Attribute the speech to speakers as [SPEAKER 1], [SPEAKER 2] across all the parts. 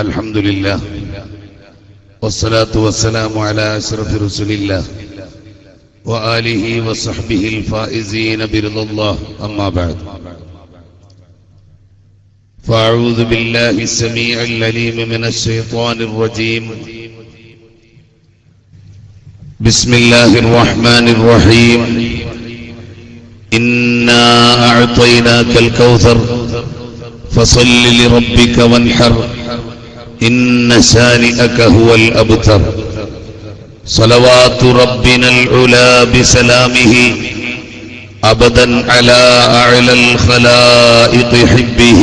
[SPEAKER 1] الحمد لله والصلاة والسلام على أشرف رسول الله وآله وصحبه الفائزين برضا الله أما بعد فأعوذ بالله السميع العليم من الشيطان الرجيم بسم الله الرحمن الرحيم إنا أعطيناك الكوثر فصل لربك وانحر إن شانئك هو الأبتر صلوات ربنا العلا بسلامه أبدا على أعلى الخلائق حبه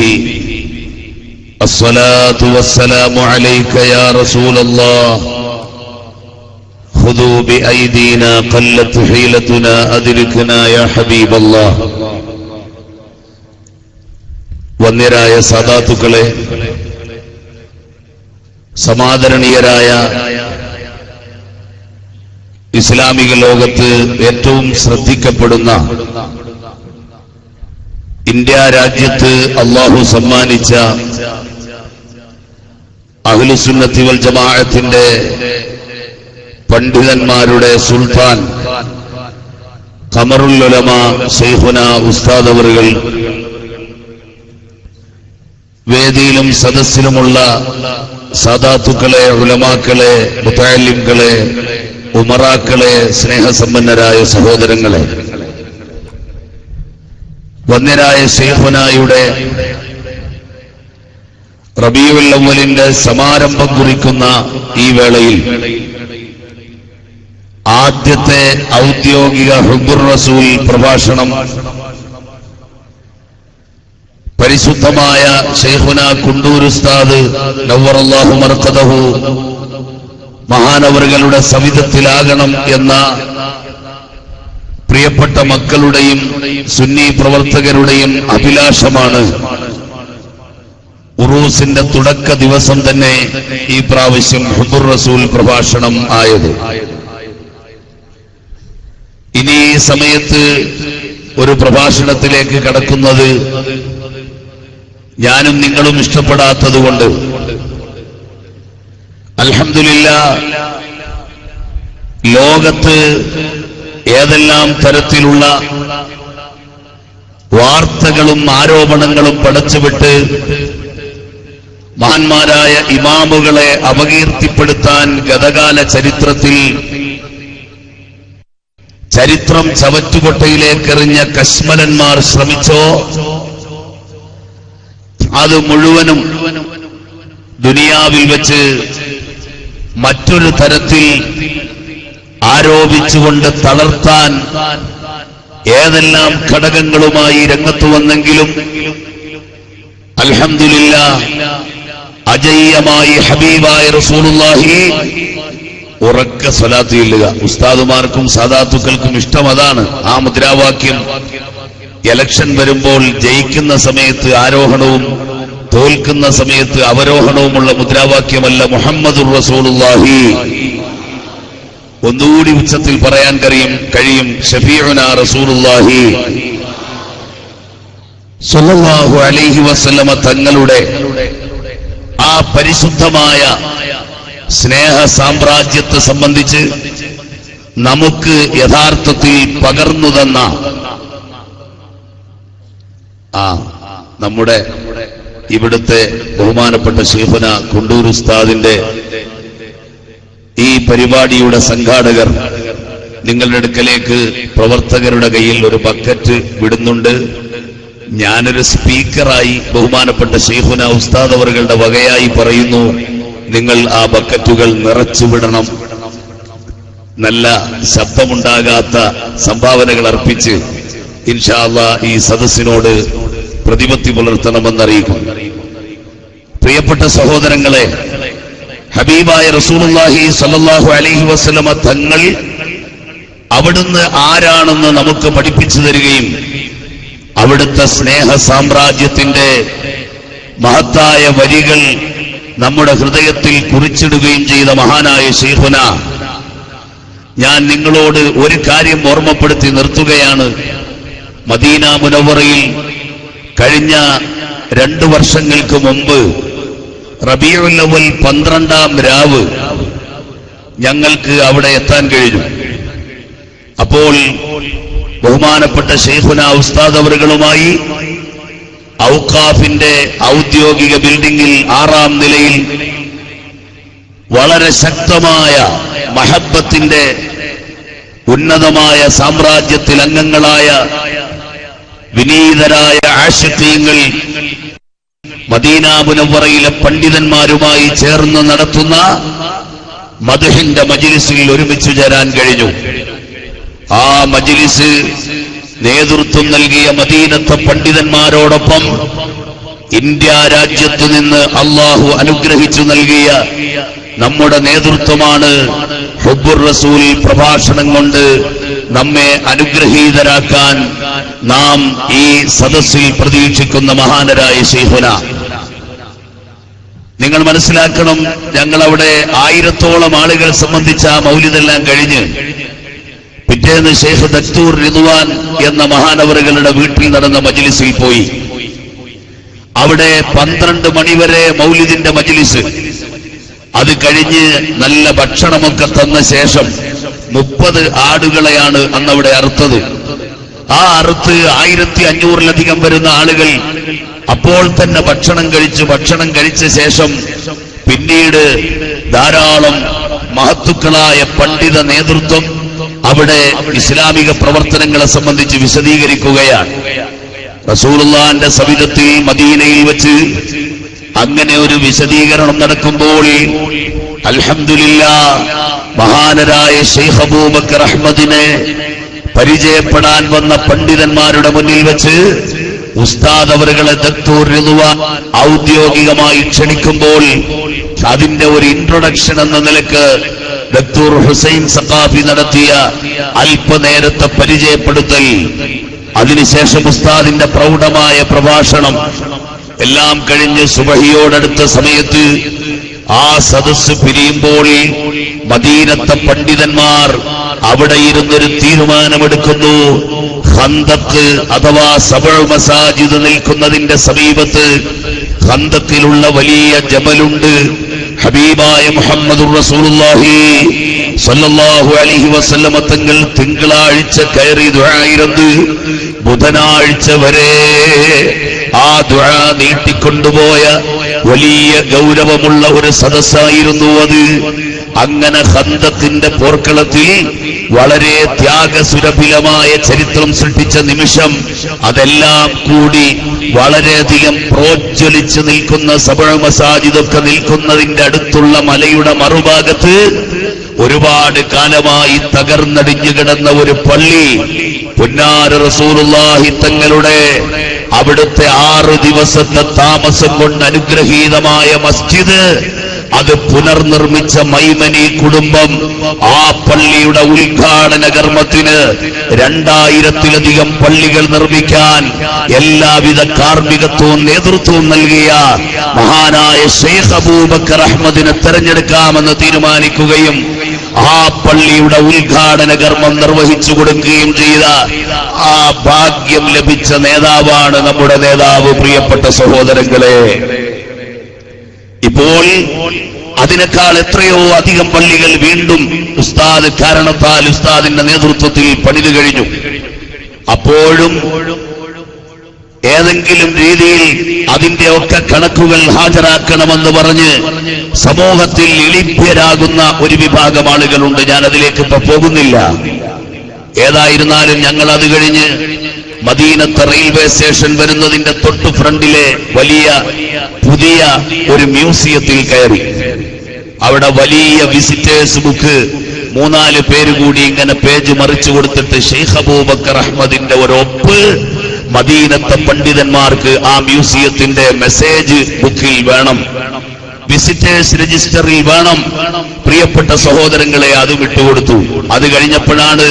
[SPEAKER 1] الصلاة والسلام عليك يا رسول الله خذوا بأيدينا قلت حيلتنا أدركنا يا حبيب الله വന്യരായ സാദാത്തുക്കളെ, സമാദരണീയരായ ഇസ്ലാമിക ലോകത്ത് ഏറ്റവും ശ്രദ്ധിക്കപ്പെടുന്ന ഇന്ത്യ രാജ്യത്ത് അല്ലാഹു സമ്മാനിച്ച അഹ്ലുസുന്നത്തി വൽ ജമാഅത്തിന്റെ പണ്ഡിതന്മാരുടെ സുൽത്താൻ ഖമറുൽ ഉലമ ശൈഖുന ഉസ്താദ് അവറുകൾ, വേദിയിലും സദസ്സിലുമുള്ള സാദാത്തുക്കളെ, ഉലമാക്കളെ, മുതഅല്ലിംകളെ, ഉമറാക്കളെ, സ്നേഹസമ്പന്നരായ സഹോദരങ്ങളെ, വന്യരായ ശൈഖുനായുടെ റബീഉൽ അവ്വലിന്റെ സമാരംഭം കുറിക്കുന്ന ഈ വേളയിൽ ആദ്യത്തെ ഔദ്യോഗിക ഹുബ്ബുർ റസൂൽ പ്രഭാഷണം പരിശുദ്ധമായ ശൈഖുന കുണ്ടൂർ ഉസ്താദ് നവ്വറല്ലാഹു മർഖദഹു മഹാനവറുകളുടെ സവിധത്തിലാകണം എന്ന പ്രിയപ്പെട്ട മക്കളുടെയും സുന്നി പ്രവർത്തകരുടെയും അഭിലാഷമാണ് ഉറൂസിന്റെ തുടക്ക ദിവസം തന്നെ ഈ പ്രാവശ്യം ഹുബ്ബുർ റസൂൽ പ്രഭാഷണം ആയത്. ഇനി ഈ സമയത്ത് ഒരു പ്രഭാഷണത്തിലേക്ക് കടക്കുന്നത് ഞാനും നിങ്ങളും ഇഷ്ടപ്പെടാത്തതുകൊണ്ട് അൽഹംദുലില്ലാഹ് ലോകത്ത് ഏതെല്ലാം തരത്തിലുള്ള വാർത്തകളും ആരോപണങ്ങളും പടച്ചുവിട്ട് മഹാന്മാരായ ഇമാമുകളെ അപകീർത്തിപ്പെടുത്താൻ ഗതകാല ചരിത്രത്തിൽ ചരിത്രം ചവറ്റുകൊട്ടയിലേക്കെറിഞ്ഞ കശ്മലന്മാർ ശ്രമിച്ചോ, അത് മുഴുവനും ദുനിയാവിൽ വെച്ച് മറ്റൊരു തരത്തിൽ ആരോപിച്ചുകൊണ്ട് തളർത്താൻ ഏതെല്ലാം ഘടകങ്ങളുമായി രംഗത്തു വന്നെങ്കിലും അൽഹംദുലില്ലാഹ് അജയ്യമായി ഹബീബായ റസൂലുള്ളാഹി ഉറക്ക സ്വലാത്ത് ചൊല്ലുക. ഉസ്താദുമാർക്കും സാദാത്തുക്കൾക്കും ഇഷ്ടം അതാണ്. ആ മുദ്രാവാക്യം ഇലക്ഷൻ വരുമ്പോൾ ജയിക്കുന്ന സമയത്ത് ആരോഹണവും തോൽക്കുന്ന സമയത്ത് അവരോഹണവുമുള്ള മുദ്രാവാക്യമല്ല മുഹമ്മദുർ റസൂലുള്ളാഹി. ഒന്നുകൂടി ഉച്ചത്തിൽ പറയാൻ കഴിയും ഷഫീഉനാ റസൂലുള്ളാഹി സ്വല്ലല്ലാഹു അലൈഹി വസല്ലമ തങ്ങളുടെ ആ പരിശുദ്ധമായ സ്നേഹ സാമ്രാജ്യത്തെ സംബന്ധിച്ച് നമുക്ക് യഥാർത്ഥത്തിൽ പകർന്നു തന്ന നമ്മുടെ ഇവിടുത്തെ ബഹുമാനപ്പെട്ട ശൈഖുന കുണ്ടൂർ ഉസ്താദിന്റെ ഈ പരിപാടിയുടെ സംഘാടകർ നിങ്ങളുടെ അടുക്കലേക്ക് പ്രവർത്തകരുടെ കയ്യിൽ ഒരു ബക്കറ്റ് വിടുന്നുണ്ട്. ഞാനൊരു സ്പീക്കറായി ബഹുമാനപ്പെട്ട ശൈഖുന ഉസ്താദ് അവറുകളുടെ വകയായി പറയുന്നു, നിങ്ങൾ ആ ബക്കറ്റുകൾ നിറച്ചു വിടണം. നല്ല ശബ്ദമുണ്ടാകാത്ത സംഭാവനകൾ അർപ്പിച്ച് ഇൻഷാ അല്ലാഹ് ഈ സദസ്സിനോട് പ്രതിപത്തി പുലർത്തണമെന്നറിയിക്കും. പ്രിയപ്പെട്ട സഹോദരങ്ങളെ, ഹബീബായ റസൂലുള്ളാഹി സ്വല്ലല്ലാഹു അലൈഹി വസല്ലമ തങ്ങൾ അവിടുന്ന് ആരാണെന്ന് നമുക്ക് പഠിപ്പിച്ചു തരികയും അവിടുത്തെ സ്നേഹ സാമ്രാജ്യത്തിന്റെ മഹത്തായ വരികൾ നമ്മുടെ ഹൃദയത്തിൽ കുറിച്ചിടുകയും ചെയ്ത മഹാനായ ശൈഖുന, ഞാൻ നിങ്ങളോട് ഒരു കാര്യം ഓർമ്മപ്പെടുത്തി നിർത്തുകയാണ്. മദീന മുനവ്വറയിൽ കഴിഞ്ഞ 2 വർഷങ്ങൾക്ക് മുമ്പ് റബീഉൽ അവ്വൽ 12-ാം രാവ് ഞങ്ങൾക്ക് അവിടെ എത്താൻ കഴിഞ്ഞു. അപ്പോൾ ബഹുമാനപ്പെട്ട ശൈഖുന ഉസ്താദ് അവറുകളുമായി ഔഖാഫിന്റെ ഔദ്യോഗിക ബിൽഡിംഗിൽ 6-ാം നിലയിൽ വളരെ ശക്തമായ മഹബ്ബത്തിന്റെ ഉന്നതമായ സാമ്രാജ്യത്തിൽ അംഗങ്ങളായ വിനീതരായ ആശിഖീങ്ങൾ മദീന മുനവ്വറയിലെ പണ്ഡിതന്മാരുമായി ചേർന്ന് നടത്തുന്ന മദ്ഹിന്റെ മജ്ലിസിൽ ഒരുമിച്ച് ചേരാൻ കഴിഞ്ഞു. ആ മജ്ലിസ് നേതൃത്വം നൽകിയ മദീനത്തെ പണ്ഡിതന്മാരോടൊപ്പം ഇന്ത്യ രാജ്യത്തു നിന്ന് അള്ളാഹു അനുഗ്രഹിച്ചു നൽകിയ നമ്മുടെ നേതൃത്വമാണ് ഹുബ്ബുർ റസൂൽ പ്രഭാഷണം കൊണ്ട് നമ്മെ അനുഗ്രഹീതരാക്കാൻ നാം ഈ സദസ്സിൽ പ്രതീക്ഷിക്കുന്ന മഹാനരായ ശൈഖുന. നിങ്ങൾ മനസ്സിലാക്കണം, ഞങ്ങളവിടെ 1000-ഓളം ആളുകൾ സംബന്ധിച്ച മൗലിദെല്ലാം കഴിഞ്ഞ് പിറ്റേന്ന് ശൈഖ് ദക്തൂർ റിദ്വാൻ എന്ന മഹാനവറുകളുടെ വീട്ടിൽ നടന്ന മജ്ലിസിൽ പോയി. അവിടെ 12 മണിവരെ മൗലിദിന്റെ മജ്ലിസ്. അത് കഴിഞ്ഞ് നല്ല ഭക്ഷണമൊക്കെ തന്ന ശേഷം 30 ആടുകളെയാണ് അന്നവിടെ അറുത്തത്. ആ അറുത്ത് 1500-ലധികം വരുന്ന ആളുകൾ അപ്പോൾ തന്നെ ഭക്ഷണം കഴിച്ച ശേഷം പിന്നീട് ധാരാളം മഹത്തുക്കളായ പണ്ഡിത നേതൃത്വം അവിടെ ഇസ്ലാമിക പ്രവർത്തനങ്ങളെ സംബന്ധിച്ച് വിശദീകരിക്കുകയാണ്. റസൂലുള്ളാഹിന്റെ സവിധത്തിൽ മദീനയിൽ വെച്ച് അങ്ങനെ ഒരു വിശദീകരണം നടക്കുമ്പോൾ അൽഹംദുലില്ലാഹ് മഹാനരായ ശൈഖ് അബൂബക്കർ അഹ്മദിനെ പരിചയപ്പെടാൻ വന്ന പണ്ഡിതന്മാരുടെ മുന്നിൽ വെച്ച് ഉസ്താദ് അവറുകളെ ദക്തൂർ റിദ്വാൻ ഔദ്യോഗികമായി ക്ഷണിക്കുമ്പോൾ അതിന്റെ ഒരു ഇൻട്രൊഡക്ഷൻ എന്ന നിലക്ക് ദക്തൂർ ഹുസൈൻ സഖാഫി നടത്തിയ അല്പനേരത്തെ പരിചയപ്പെടുത്തൽ, അതിനുശേഷം ഉസ്താദിന്റെ പ്രൗഢമായ പ്രഭാഷണം എല്ലാം കഴിഞ്ഞ് സുബഹിയോടടുത്ത സമയത്ത് ആ സദസ്സ് പിരിയുമ്പോൾ മദീനത്തെ പണ്ഡിതന്മാർ അവിടെ ഇരുന്നൊരു തീരുമാനമെടുക്കുന്നു. ഖന്ദഖ് അഥവാ സബഉ മസാജിദ് നിൽക്കുന്നതിന്റെ സമീപത്ത് ഖന്ദഖിലുള്ള വലിയ ജബലുണ്ട്. ഹബീബായ മുഹമ്മദുർ റസൂലുള്ളാഹി സ്വല്ലല്ലാഹു അലൈഹി വസല്ലമ തങ്ങൾ തിങ്കളാഴ്ച കയറി ദുആയിരുന്നു. ബുധനാഴ്ച വരെ ആ ദുആ നീട്ടിക്കൊണ്ടുപോയ വലിയ ഗൗരവമുള്ള ഒരു സദസ്സായിരുന്നു അത്. അങ്ങനെ ഖന്ദഖിന്റെ പോർക്കളത്തിൽ വളരെ ത്യാഗസുരഭിലമായ ചരിത്രം സൃഷ്ടിച്ച നിമിഷം, അതെല്ലാം കൂടി വളരെയധികം പ്രോജ്വലിച്ച് നിൽക്കുന്ന സബഉ മസാജിദൊക്കെ നിൽക്കുന്നതിന്റെ അടുത്തുള്ള മലയുടെ മറുഭാഗത്ത് ഒരുപാട് കാലമായി തകർന്നടിഞ്ഞു കിടന്ന ഒരു പള്ളി, പുന്നാര റസൂലുള്ളാഹി തങ്ങളുടെ അവിടുത്തെ 6 ദിവസത്തെ താമസം കൊണ്ട് അനുഗ്രഹീതമായ മസ്ജിദ്, അത് പുനർനിർമ്മിച്ച മൈമനി കുടുംബം ആ പള്ളിയുടെ ഉദ്ഘാടന കർമ്മത്തിന് 2000-ലധികം പള്ളികൾ നിർമ്മിക്കാൻ എല്ലാവിധ കാർമ്മികത്വവും നേതൃത്വവും നൽകിയ മഹാനായ ശൈഖ് അബൂബക്കർ അഹ്മദിനെ തെരഞ്ഞെടുക്കാമെന്ന് തീരുമാനിക്കുകയും ആ പള്ളിയുടെ ഉദ്ഘാടന കർമ്മം നിർവഹിച്ചു കൊടുക്കുകയും ചെയ്ത ആ ഭാഗ്യം ലഭിച്ച നേതാവാണ് നമ്മുടെ നേതാവ്. പ്രിയപ്പെട്ട സഹോദരങ്ങളെ, ഇപ്പോൾ അതിനേക്കാൾ എത്രയോ അധികം പള്ളികൾ വീണ്ടും ഉസ്താദ് കാരണത്താൽ ഉസ്താദിന്റെ നേതൃത്വത്തിൽ പണിതു കഴിഞ്ഞു. അപ്പോഴും ഏതെങ്കിലും രീതിയിൽ അതിന്റെ ഒക്കെ കണക്കുകൾ ഹാജരാക്കണമെന്ന് പറഞ്ഞ് സമൂഹത്തിൽ എളിഭ്യരാകുന്ന ഒരു വിഭാഗം ആളുകളുണ്ട്. ഞാൻ അതിലേക്ക് ഇപ്പൊ പോകുന്നില്ല. ഏതായിരുന്നാലും ഞങ്ങൾ അത് കഴിഞ്ഞ് മദീനത്തെ റെയിൽവേ സ്റ്റേഷൻ വരുന്നതിന്റെ തൊട്ടു ഫ്രണ്ടിലെ വലിയ പുതിയ ഒരു മ്യൂസിയത്തിൽ കയറി. അവിടെ വലിയ വിസിറ്റേഴ്സ് ബുക്ക് 3-4 പേര് കൂടി ഇങ്ങനെ പേജ് മറിച്ചു കൊടുത്തിട്ട് ശൈഖ് അബൂബക്കർ അഹ്മദിന്റെ ഒരൊപ്പ് മദീനത്തെ പണ്ഡിതന്മാർക്ക് ആ മ്യൂസിയത്തിന്റെ മെസ്സേജ് ബുക്കിൽ വേണം, വിസിറ്റേഴ്സ് രജിസ്റ്ററിൽ വേണം. പ്രിയപ്പെട്ട സഹോദരങ്ങളെ, അത് വിട്ടുകൊടുത്തു. അത് കഴിഞ്ഞപ്പോഴാണ്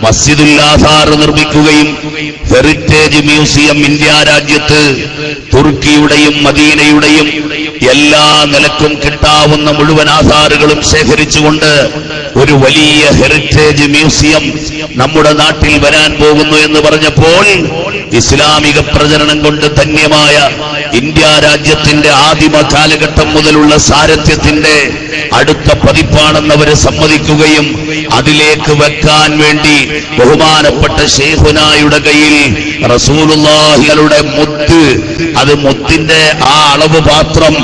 [SPEAKER 1] മസ്ജിദുൽ ആസാർ നിർമ്മിക്കുകയും ഹെറിറ്റേജ് മ്യൂസിയം ഇന്ത്യ രാജ്യത്ത് തുർക്കിയുടെയും മദീനയുടെയും എല്ലാ നിലക്കും കിട്ടാവുന്ന മുഴുവൻ ആധാറുകളും ശേഖരിച്ചുകൊണ്ട് ഒരു വലിയ ഹെറിറ്റേജ് മ്യൂസിയം നമ്മുടെ നാട്ടിൽ വരാൻ പോകുന്നു എന്ന് പറഞ്ഞപ്പോൾ ഇസ്ലാമിക പ്രചരണം കൊണ്ട് ധന്യമായ ഇന്ത്യ രാജ്യത്തിന്റെ ആദിമ കാലഘട്ടം മുതലുള്ള സാരഥ്യത്തിന്റെ അടുത്ത പതിപ്പാണെന്നവര് സമ്മതിക്കുകയും അതിലേക്ക് വെക്കാൻ വേണ്ടി ബഹുമാനപ്പെട്ട ശൈഖുനായുടെ കയ്യിൽ റസൂലുള്ളാഹിയുടെ മുത്ത്, അത് മുത്തിന്റെ ആ അളവ് പാത്രം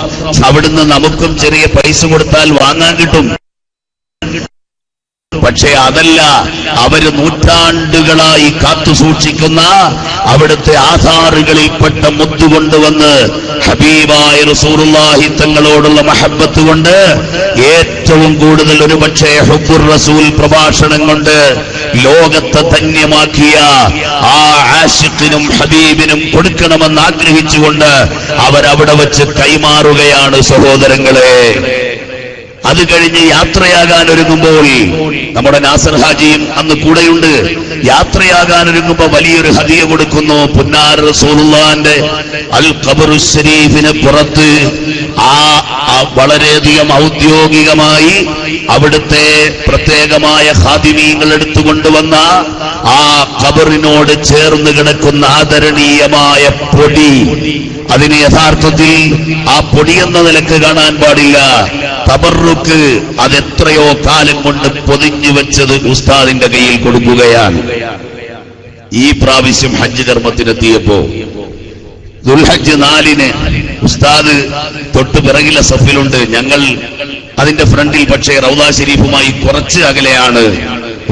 [SPEAKER 1] അവിടുന്ന് നമുക്കും ചെറിയ പൈസ കൊടുത്താൽ വാങ്ങാൻ കിട്ടും. പക്ഷേ അതല്ല, അവര് നൂറ്റാണ്ടുകളായി കാത്തു സൂക്ഷിക്കുന്ന അവിടുത്തെ ആധാറുകളിൽപ്പെട്ട മുത്ത് കൊണ്ടുവന്ന് ഹബീബായ റസൂലുള്ളാഹി തങ്ങളോടുള്ള മഹബ്ബത്ത് കൊണ്ട് ഏറ്റവും കൂടുതൽ ഒരുപക്ഷേ ഹുബ്ബുർ റസൂൽ പ്രഭാഷണം കൊണ്ട് ലോകത്തെ ധന്യമാക്കിയ ആ ആശിഖിനും ഹബീബിനും കൊടുക്കണമെന്ന് ആഗ്രഹിച്ചുകൊണ്ട് അവരവിടെ വെച്ച് കൈമാറുകയാണ് സഹോദരങ്ങളെ. അത് കഴിഞ്ഞ് യാത്രയാകാൻ ഒരുങ്ങുമ്പോൾ നമ്മുടെ നാസർ ഹാജിയും അന്ന് കൂടെയുണ്ട്. യാത്രയാകാൻ ഒരുങ്ങുമ്പോൾ വലിയൊരു ഹദിയ കൊടുക്കുന്നു. പുന്നാർ റസൂലുള്ളാഹിന്റെ അൽ ഖബറു ശരീഫിന് പുറത്ത് വളരെയധികം ഔദ്യോഗികമായി അവിടുത്തെ പ്രത്യേകമായ ഖാദിമീങ്ങൾ എടുത്തുകൊണ്ടുവന്ന ആ ഖബറിനോട് ചേർന്ന് കിടക്കുന്ന ആദരണീയമായ പൊടി, അതിന് യഥാർത്ഥത്തിൽ ആ പൊടി എന്ന നിലക്ക് കാണാൻ പാടില്ല. തബറുക്ക് അതെത്രയോ കാലം കൊണ്ട് പൊതിഞ്ഞു വെച്ചത് ഉസ്താദിന്റെ കയ്യിൽ കൊടുക്കുകയാണ്. ഈ പ്രാവശ്യം ഹജ്ജ് കർമ്മത്തിനെത്തിയപ്പോ ദുൽഹജ്ജ് 4-ന് ഉസ്താദ് തൊട്ട് പിറകിലെ സഫിലുണ്ട്. ഞങ്ങൾ അതിന്റെ ഫ്രണ്ടിൽ, പക്ഷേ റൗദ ശരീഫുമായി കുറച്ച് അകലെയാണ്.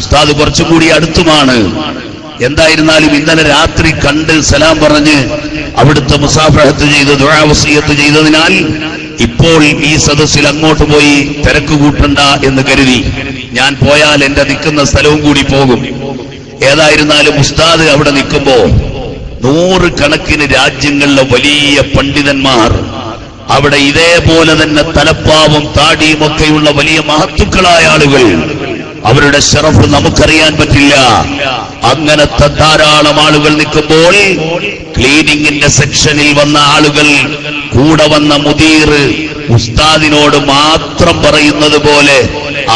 [SPEAKER 1] ഉസ്താദ് കുറച്ചുകൂടി അടുത്തുമാണ്. എന്തായിരുന്നാലും ഇന്നലെ രാത്രി കണ്ട് സലാം പറഞ്ഞ് അവിടുത്തെ മുസാഫഹത്ത് ചെയ്ത് ദുആ വസിയത്ത് ചെയ്തതിനാൽ ഇപ്പോൾ ഈ സദസ്സിൽ അങ്ങോട്ട് പോയി തിരക്ക് കൂട്ടണ്ട എന്ന് കരുതി. ഞാൻ പോയാൽ എന്റെ നിൽക്കുന്ന സ്ഥലവും കൂടി പോകും. ഏതായിരുന്നാലും ഉസ്താദ് അവിടെ നിൽക്കുമ്പോ 100 കണക്കിന് രാജ്യങ്ങളിലെ വലിയ പണ്ഡിതന്മാർ അവിടെ ഇതേപോലെ തന്നെ തലപ്പാവും താടിയും ഒക്കെയുള്ള വലിയ മഹത്തുക്കളായ ആളുകൾ, അവരുടെ ശറഫ് നമുക്കറിയാൻ പറ്റില്ല. അങ്ങനത്തെ ധാരാളം ആളുകൾ നിൽക്കുമ്പോൾ ക്ലീനിങ്ങിന്റെ സെക്ഷനിൽ വന്ന ആളുകൾ, കൂടെ വന്ന മുദീർ ഉസ്താദിനോട് മാത്രം പറയുന്നത് പോലെ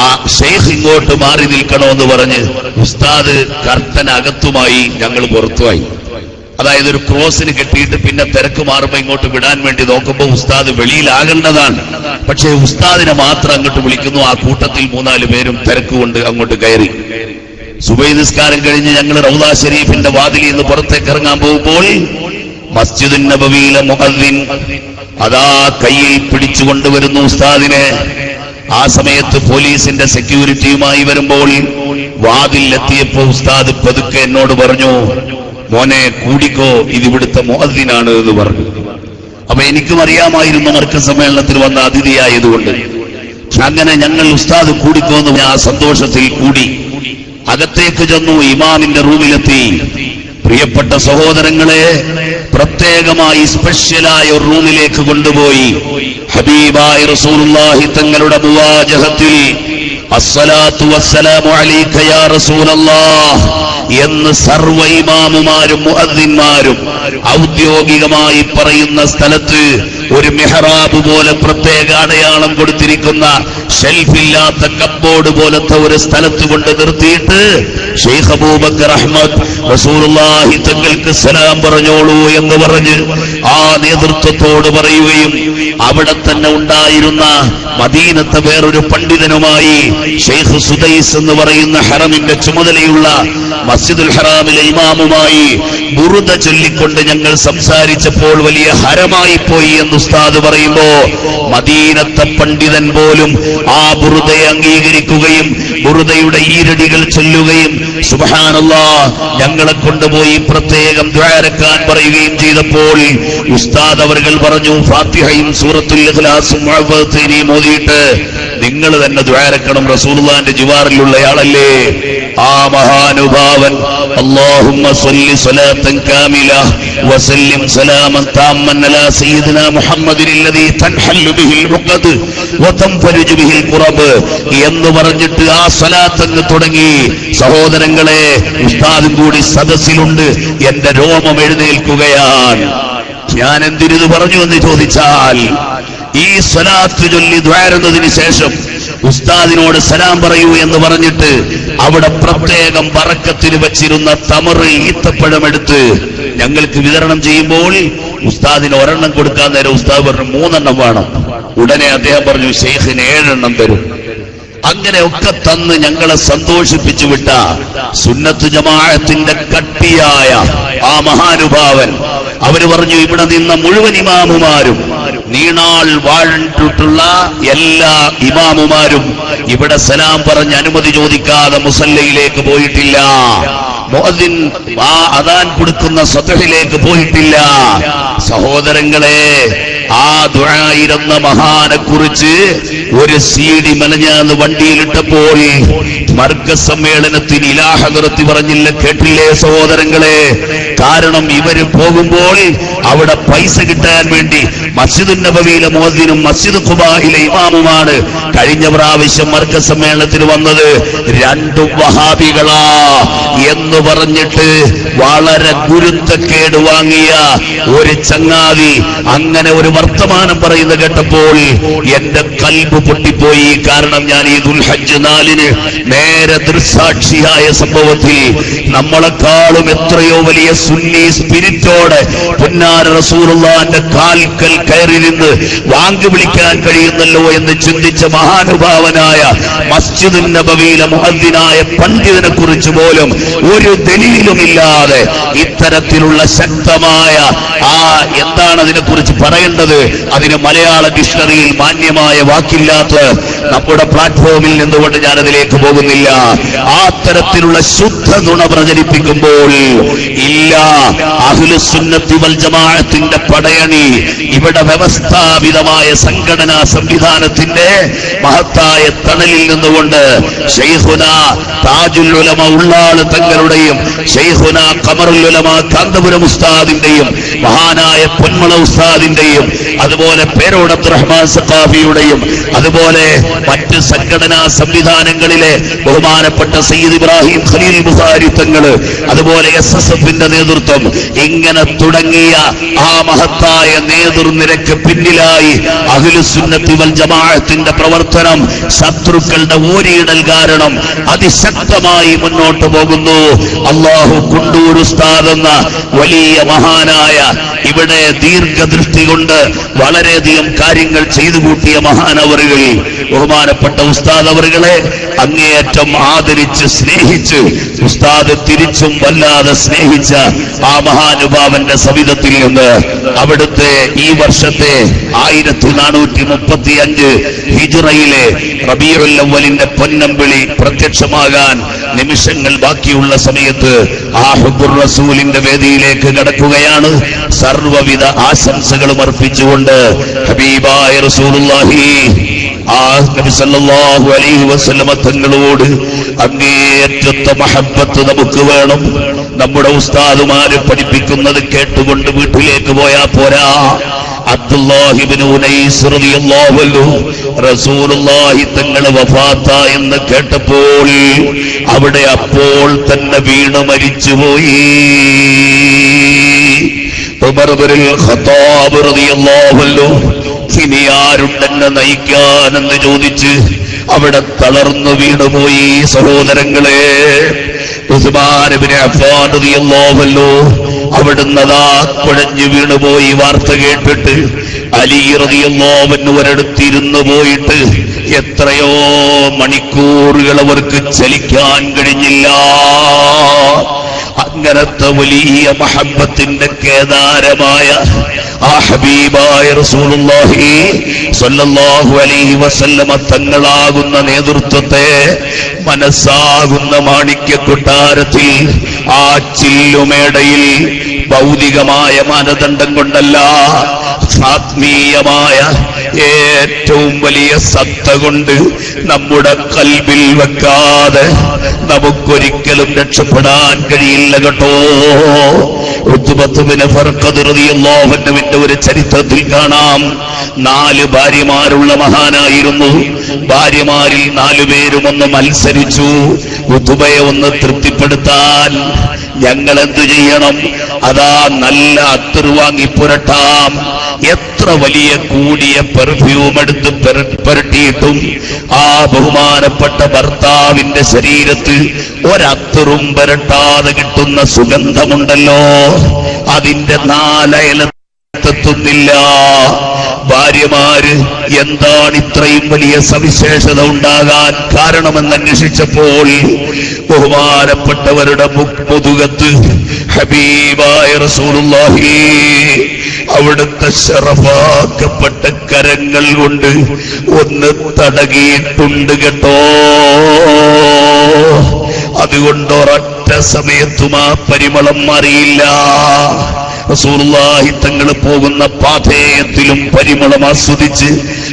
[SPEAKER 1] ആ ഷെയ്ഖ് ഇങ്ങോട്ട് മാറി നിൽക്കണമെന്ന് പറഞ്ഞ് ഉസ്താദ് കർട്ടനകത്തുമായി, ഞങ്ങൾ പുറത്തുമായി. അതായത് ഒരു ക്രോസിന് കെട്ടിയിട്ട് പിന്നെ തിരക്ക് മാറുമ്പോ ഇങ്ങോട്ട് വിടാൻ വേണ്ടി നോക്കുമ്പോൾ ഉസ്താദ് വെളിയിലാകേണ്ടതാണ്. പക്ഷേ ഉസ്താദിനെ മാത്രം അങ്ങോട്ട് വിളിക്കുന്നു. ആ കൂട്ടത്തിൽ 3-4 പേരും തിരക്കുകൊണ്ട് അങ്ങോട്ട് കയറി. സുബഹി നിസ്കാരം കഴിഞ്ഞ് ഞങ്ങൾ റൗദ ശരീഫിന്റെ വാതിലിൽ നിന്ന് പുറത്തേക്ക് ഇറങ്ങാൻ പോകുമ്പോൾ മസ്ജിദുൻ നബവിയിലെ മുഅദ്ദിൻ അതാ കയ്യിൽ പിടിച്ചുകൊണ്ടുവരുന്നു ഉസ്താദിനെ. ആ സമയത്ത് പോലീസിന്റെ സെക്യൂരിറ്റിയുമായി വരുമ്പോൾ വാതിലെത്തിയപ്പോ ഉസ്താദ് പതുക്കെ എന്നോട് പറഞ്ഞു, മോനെ കൂടിക്കോ, ഇതിവിടുത്തെ മുഅദ്ദിനാണ് എന്ന് പറഞ്ഞു. അപ്പൊ എനിക്കും അറിയാമായിരുന്നു മർക്കസ് സമ്മേളനത്തിൽ വന്ന അതിഥിയായതുകൊണ്ട്. അങ്ങനെ ഞങ്ങൾ ഉസ്താദ് കൂടിക്കോന്ന് ആ സന്തോഷത്തിൽ കൂടി അകത്തേക്ക് ചെന്നു. ഇമാമിന്റെ റൂമിലെത്തി. പ്രിയപ്പെട്ട സഹോദരങ്ങളെ, പ്രത്യേകമായി സ്പെഷ്യലായ ഒരു റൂമിലേക്ക് കൊണ്ടുപോയി ഹബീബായ റസൂലുള്ളാഹി തങ്ങളുടെ മുവാജഹത്തിൽ അസ്സലാത്തു വസ്സലാമു അലൈക യാ റസൂലല്ലാഹ് എന്ന് സർവ ഇമാമുമാരും മുഅദ്ദിന്മാരും ഔദ്യോഗികമായി പറയുന്ന സ്ഥലത്ത് ഒരു മെഹ്റാബ് പോലെ പ്രത്യേക അടയാളം കൊടുത്തിരിക്കുന്ന ഷെൽഫില്ലാത്ത കബ്ബോർഡ് പോലത്തെ ഒരു സ്ഥലത്ത് കൊണ്ട് നിർത്തിയിട്ട് ഷെയ്ഖ് അബൂബക്കർ അഹ്മദ് റസൂലുള്ളാഹി തങ്ങൾക്ക് സലാം പറഞ്ഞോളൂ എന്ന് പറഞ്ഞ് ആ നേതൃത്വത്തോട് പറയുകയും അവിടെ തന്നെ ഉണ്ടായിരുന്ന മദീനത്തെ വേറൊരു പണ്ഡിതനുമായി ഷെയ്ഖ് സുദൈസ് എന്ന് പറയുന്ന ഹറമിന്റെ ചുമതലയുള്ള മസ്ജിദുൽ ഹറാമിലെ ഇമാമുമായി ബുറുദ ചൊല്ലിക്കൊണ്ട് ഞങ്ങൾ സംസാരിച്ചപ്പോൾ വലിയ ഹരമായി പോയി എന്ന് ഉസ്താദ് പറയുമ്പോ മദീനത്തെ പണ്ഡിതൻ പോലും ആ ബുറുദയെ അംഗീകരിക്കുകയും ബുറുദയുടെ ഈരടികൾ ചൊല്ലുകയും സുബ്ഹാനല്ലാഹ് ഞങ്ങളെ കൊണ്ടുപോയി പ്രത്യേകം ദുആരക്കാൻ പറയുകയും ചെയ്തപ്പോൾ ഉസ്താദ് അവർകൾ പറഞ്ഞു, ഫാത്തിഹയും സൂറത്തുൽ ഇഖ്ലാസും മുഅവ്വദത്തൈനിയും ഓതിയിട്ട് നിങ്ങൾ തന്നെ ദുആരക്കണം, റസൂലുള്ളാഹിന്റെ ജിവാറിലുള്ളയാളല്ലേ. ആ മഹാനുഭാവൻ അല്ലാഹുമ്മ സ്വല്ലി സ്വലാത്തൻ കാമില വസല്ലിം സലാമൻ താമ്മൻ അലാ സയ്യിദിനാ മുഹമ്മദില്ലദീ തൻഹല്ലു ബിഹിൽ ഉഖദ് വതൻഫരിജു ബിഹിൽ ഖുറബ് എന്ന് പറഞ്ഞിട്ട് ആ സ്വലാത്ത് അങ്ങ് തുടങ്ങി. സഹോദരങ്ങളെ, ഉസ്താദും കൂടി സദസ്സിലുണ്ട്. എന്റെ രോമം എഴുന്നേൽക്കുകയാണ്. ഞാൻ എന്തിനു പറഞ്ഞു എന്ന് ചോദിച്ചാൽ, ഈ സ്വലാത്ത് ചൊല്ലി ദ്വാരുന്നതിന് ശേഷം ഉസ്താദിനോട് സലാം പറയൂ എന്ന് പറഞ്ഞിട്ട് അവിടെ പ്രത്യേകം ബറക്കത്തിന് വെച്ചിരുന്ന തമറ് ഈത്തപ്പഴമെടുത്ത് ഞങ്ങൾക്ക് വിതരണം ചെയ്യുമ്പോൾ ഉസ്താദിന് ഒരെണ്ണം കൊടുക്കാൻ നേരം ഉസ്താദ് പറഞ്ഞു 3 എണ്ണം വേണം. ഉടനെ അദ്ദേഹം പറഞ്ഞു ശൈഖിന് 7 എണ്ണം തരും. അങ്ങനെയൊക്കെ തന്ന് ഞങ്ങളെ സന്തോഷിപ്പിച്ചു വിട്ട സുന്നത്ത് ജമാഅത്തിന്റെ കട്ടിയായ ആ മഹാനുഭാവൻ അവര് പറഞ്ഞു, ഇവിടെ നിന്ന മുഴുവൻ ഇമാമുമാരും, നീണാൾ വാഴിട്ടുള്ള എല്ലാ ഇമാമുമാരും ഇവിടെ സലാം പറഞ്ഞ് അനുമതി ചോദിക്കാതെ മുസല്ലയിലേക്ക് പോയിട്ടില്ല. മുഅദ്ദിൻ ആ അദാൻ കൊടുക്കുന്ന സത്ഹിലേക്ക് പോയിട്ടില്ല. സഹോദരങ്ങളെ, ആ ദുആയിരുന്ന മഹാനെ കുറിച്ച് ഒരു സീഡി മെനഞ്ഞാന്ന് വണ്ടിയിലിട്ടപ്പോൾ മർക്കസ് സമ്മേളനത്തിന് ഇലാഹകർത്തി പറഞ്ഞില്ല, കേട്ടില്ലേ സഹോദരങ്ങളെ? കാരണം ഇവര് പോകുമ്പോൾ അവിടെ പൈസ കിട്ടാൻ വേണ്ടി മസ്ജിദുൻ നബവിയിലെ മുഅദ്ദിനും മസ്ജിദ് ഖുബായിലെ ഇമാമുമാണ് കഴിഞ്ഞ പ്രാവശ്യം മർക്കസ് സമ്മേളനത്തിന് വന്നത്. 2 വഹാബികളാ എന്ന് പറഞ്ഞിട്ട് വളരെ ഗുരുത്തക്കേട് വാങ്ങിയ ഒരു ചങ്ങാതി അങ്ങനെ ഒരു വർത്തമാനം പറയുന്നത് കേട്ടപ്പോൾ എന്റെ കൽബ് പൊട്ടിപ്പോയി. കാരണം ഞാൻ ഈ ദുൽഹജ്ജ് 4-ന് നേരെ ദൃസാക്ഷിയായ സംഭവത്തിൽ നമ്മളെക്കാളും എത്രയോ വലിയ സുന്നി സ്പിരിറ്റോടെ പുന്നാര റസൂലുള്ളാഹിന്റെ കാൽക്കൽ കയറി നിന്ന് വാങ്ക് വിളിക്കാൻ കഴിയുന്നല്ലോ എന്ന് ചിന്തിച്ച മഹാനുഭാവനായ മസ്ജിദുൻ നബവിയിലെ മുഅദ്ദിനായ പണ്ഡിതനെ കുറിച്ച് പോലും ഒരു ദലീലുമില്ലാതെ ഇത്തരത്തിലുള്ള ശക്തമായ എന്താണ് അതിനെക്കുറിച്ച് പറയേണ്ടത്, അതിന് മലയാള ഡിക്ഷണറിയിൽ മാന്യമായ വാക്കില്ലാത്ത നമ്മുടെ പ്ലാറ്റ്ഫോമിൽ നിന്നുകൊണ്ട് ഞാൻ അതിലേക്ക് പോകുന്നില്ല. ആ തരത്തിലുള്ള ശുദ്ധ നുണ പ്രചരിപ്പിക്കുമ്പോൾ ഇല്ല, അഹ്ലുസുന്നത്തി വൽ ജമാഅത്തിന്റെ പടയണി ഇവിടെ വ്യവസ്ഥാപിതമായ സംഘടനാ സംവിധാനത്തിന്റെ മഹത്തായ തണലിൽ നിന്നുകൊണ്ട് ശൈഖുന താജുൽ ഉലമ ഉള്ളാള് തങ്ങളുടെയും ശൈഖുന ഖമറുൽ ഉലമ കാന്തപുരം ഉസ്താദിന്റെയും മഹാനായ പൊന്മള ഉസ്താദിന്റെയും അതുപോലെ പേരോട് അബ്ദുറഹ്മാൻ സഖാഫിയുടെയും അതുപോലെ മറ്റ് സംഘടനാ സംവിധാനങ്ങളിലെ ബഹുമാനപ്പെട്ട സയ്യിദ് ഇബ്രാഹിം ഖലീൽ ബുഖാരി തങ്ങള്, അതുപോലെ SSFന്റെ നേതൃത്വം, ഇങ്ങനെ തുടങ്ങിയ ആ മഹത്തായ നേതൃനിരക്ക് പിന്നിലായി അഹ്ലുസുന്നത്തി വൽ ജമാഅത്തിന്റെ പ്രവർത്തനം ശത്രുക്കളുടെ ഓരിയിടൽ കാരണം അതിശക്തമായി മുന്നോട്ട് പോകുന്നു. അല്ലാഹു കുണ്ടൂർ ഉസ്താദ് എന്ന വലിയ മഹാനായ ഇവിടെ ദീർഘദൃഷ്ടി കൊണ്ട് വളരെയധികം കാര്യങ്ങൾ ചെയ്തു കൂട്ടിയ മഹാനവറുകൾ, ബഹുമാനപ്പെട്ട ഉസ്താദ് അവറുകളെ അങ്ങേയറ്റം ആദരിച്ച് സ്നേഹിച്ച് ഉസ്താദ് തിരിച്ചും വല്ലാതെ സ്നേഹിച്ച ആ മഹാനുഭാവന്റെ സവിധത്തിൽ നിന്ന് അവിടുത്തെ ഈ വർഷത്തെ 1435 ഹിജ്റയിലെ റബീഉൽ അവ്വലിന്റെ പൊന്നമ്പിളി പ്രത്യക്ഷമാകാൻ നിമിഷങ്ങൾ ബാക്കിയുള്ള സമയത്ത് ആ ഹുബ്ബുർ റസൂലിന്റെ വേദിയിലേക്ക് കടക്കുകയാണ്. സർവ്വവിധ ആശംസകളും അർപ്പിച്ചുകൊണ്ട് ഹബീബായ റസൂലുള്ളാഹി ആ നബി സല്ലല്ലാഹു അലൈഹി വസല്ലമ തങ്ങളോട് അങ്ങേയറ്റത്തെ മഹബ്ബത്ത് നമുക്ക് വേണം. നമ്മുടെ ഉസ്താദുമാര് പഠിപ്പിക്കുന്നത് കേട്ടുകൊണ്ട് വീട്ടിലേക്ക് പോയാ പോരാ. അബ്ദുല്ലാഹി ഇബ്നു ഉനൈസ് റളിയല്ലാഹു അൻഹു റസൂലുള്ളാഹി തങ്ങളെ വഫാത്ത എന്ന് കേട്ടപ്പോൾ അവിടെ അപ്പോൾ തന്നെ വീണ് മരിച്ചുപോയി. ഉമർ ഇബ്നുൽ ഖത്താബ് റളിയല്ലാഹു അൻഹു ഇനി ആരുണ്ടെന്നെ നയിക്കാനെന്ന് ചോദിച്ച് അവിടെ തളർന്നു വീണുപോയി. സഹോദരങ്ങളെ, ഉസ്മാൻ ഇബ്നു അഫ്ഫാൻ റളിയല്ലാഹു അൻഹു അവിടുന്ന് അതാ കുഴഞ്ഞു വീണുപോയി. വാർത്ത കേട്ടിട്ട് അലി റളിയല്ലാഹു അൻഹു ഒരിടത്തിരുന്നു പോയിട്ട് എത്രയോ മണിക്കൂറുകൾ അവർക്ക് ചലിക്കാൻ കഴിഞ്ഞില്ല. അങ്ങനത്തെ വലിയ മഹബ്ബത്തിന്റെ കേദാരമായ ആ ഹബീബായ റസൂലുള്ളാഹി സ്വല്ലല്ലാഹു അലൈഹി വസല്ലമ തങ്ങളാകുന്ന നേതൃത്വത്തെ മനസ്സാകുന്ന മാണിക്യ കൊട്ടാരത്തിൽ ആ ചില്ലുമേടയിൽ ഭൗതികമായ മാനദണ്ഡം കൊണ്ടല്ല, ആത്മീയമായ ഏറ്റവും വലിയ സത്ത കൊണ്ട് നമ്മുടെ കൽബിൽ വെക്കാതെ നമുക്കൊരിക്കലും രക്ഷപ്പെടാൻ കഴിയില്ല കേട്ടോ. ഉത്ബത്ത് ബിൻ ഫർഖദ് റളിയല്ലാഹു അൻഹുവിന്റെ ഒരു ചരിത്രത്തിൽ കാണാം, 4 ഭാര്യമാരുള്ള മഹാനായിരുന്നു. ഭാര്യമാരിൽ 4 പേരും ഒന്ന് മത്സരിച്ചു ഉത്ബയെ ഒന്ന് തൃപ്തിപ്പെടുത്താൻ. ഞങ്ങൾ എന്തു ചെയ്യണം? അതാ നല്ല അത്തർ വാങ്ങി പുരട്ടാം. എത്ര വലിയ കൂടിയ പെർഫ്യൂം എടുത്ത് പുരട്ടിയിട്ടും ആ ബഹുമാനപ്പെട്ട ഭർത്താവിന്റെ ശരീരത്ത് ഒരത്തറും പുരട്ടാതെ കിട്ടുന്ന സുഗന്ധമുണ്ടല്ലോ, അതിന്റെ നാലയലെത്തുന്നില്ല. ഭാര്യമാര് എന്താണ് ഇത്രയും വലിയ സവിശേഷത ഉണ്ടാകാൻ കാരണമെന്ന് അന്വേഷിച്ചപ്പോൾ ബഹുമാനപ്പെട്ടവരുടെ മുതുകത്ത് ഹബീബായ റസൂലുള്ളാഹി അവിടുത്തെ ശറഫാക്കപ്പെട്ട കരങ്ങൾ കൊണ്ട് ഒന്ന് തടകിയിട്ടുണ്ട് കേട്ടോ. അതുകൊണ്ട് ഒരൊറ്റ സമയത്തും ആ പരിമളം മാറിയില്ല. റസൂലുള്ളാഹി തങ്ങൾ പോകുന്ന പാഥേയത്തിലും പരിമളം ആസ്വദിച്ച്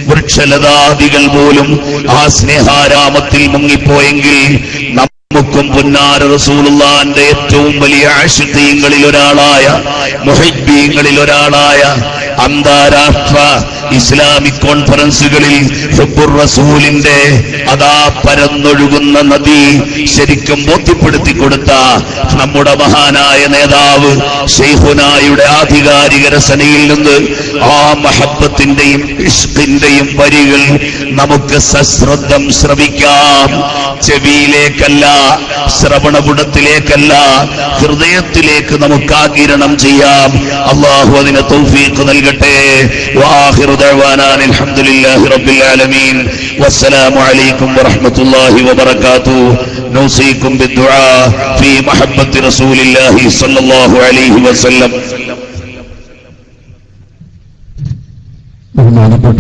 [SPEAKER 1] വൃക്ഷലതാദികൾ പോലും ആ സ്നേഹാരാമത്തിൽ മുങ്ങിപ്പോയെങ്കിൽ നമുക്കും പുന്നാര റസൂലുള്ളാഹിന്റെ ഏറ്റവും വലിയ ആശിഖീങ്ങളിൽ ഒരാളായ മുഹിബ്ബീങ്ങളിൽ ഒരാളായ അന്താരാഷ്ട്ര ഇസ്ലാമിക് കോൺഫറൻസുകളിൽ ഹുബ്ബുർ റസൂലിന്റെ അതാ പരന്നൊഴുകുന്ന നദി ശരിക്കും ബോധ്യപ്പെടുത്തി കൊടുത്ത നമ്മുടെ മഹാനായ നേതാവ് ശൈഖുനായുടെ ആധികാരിക രസനയിൽ നിന്ന് ആ മഹബ്ബത്തിന്റെയും ഇഷ്ഖിന്റെയും വരികൾ നമുക്ക് സശ്രദ്ധം ശ്രവിക്കാം. ചെവിയിലേക്കല്ല, ശ്രവണപുടത്തിലേക്കല്ല, ഹൃദയത്തിലേക്ക് നമുക്ക് ആകിരണം ചെയ്യാം. അല്ലാഹു അതിന് തൗഫീഖ് നൽകട്ടെ. വആഖിറു ദഅവാനാ അൽഹംദുലില്ലാഹി റബ്ബിൽ ആലമീൻ. വസ്സലാമു അലൈക്കും വറഹ്മത്തുള്ളാഹി വബറകാതുഹു. നൗസീകും ബിദ്ദുആ ഫീ മഹബ്ബത്തി റസൂലില്ലാഹി സ്വല്ലല്ലാഹു അലൈഹി വസല്ലം.
[SPEAKER 2] ബഹുമാനപ്പെട്ട